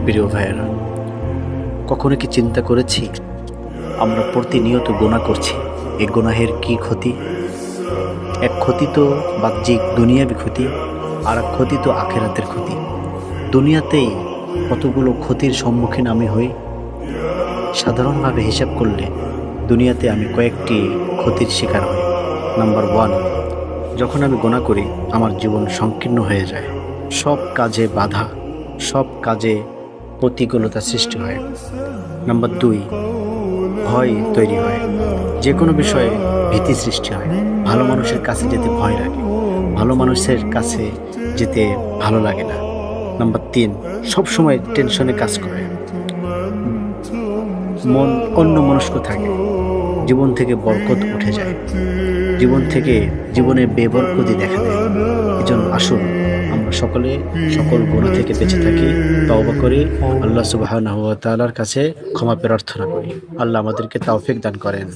প্রিয় ভাইয়েরা, কখনো কি চিন্তা করেছি আমরা প্রতিনিয়ত গুনাহ করছি, এই গুনাহের কি ক্ষতি? এক ক্ষতি তো বাহ্যিক দুনিয়াবী ক্ষতি, আর এক ক্ষতি তো আখিরাতের ক্ষতি। দুনিয়াতেই কতগুলো ক্ষতির সম্মুখীন আমি হই। সাধারণভাবে হিসাব করলে দুনিয়াতে আমি কয়েকটি ক্ষতির শিকার হই। নাম্বার 1, যখন আমি গুনাহ করি আমার জীবন সংকীর্ণ হয়ে যায়, সব কাজে বাধা, সব কাজে প্রতিকূলতা সৃষ্টি হয়। নাম্বার 2, ভয় তৈরি হয়, যে কোনো বিষয়ে ভীতি সৃষ্টি হয়, ভালো মানুষের কাছে যেতে ভয় লাগে, ভালো মানুষের কাছে যেতে ভালো লাগে না। নাম্বার 3, সবসময় টেনশনে কাজ করে, মন অন্যমনস্ক থাকে, জীবন থেকে বরকত উঠে যায়, জীবনে বেবরকতি দেখা দেয়। এজন্য আসুন আমরা সকল গুনাহ থেকে বেঁচে থাকি, তওবা করি, আল্লাহ সুবহানাহু ওয়া তাআলার কাছে ক্ষমা প্রার্থনা করি। আল্লাহ আমাদেরকে তৌফিক দান করেন।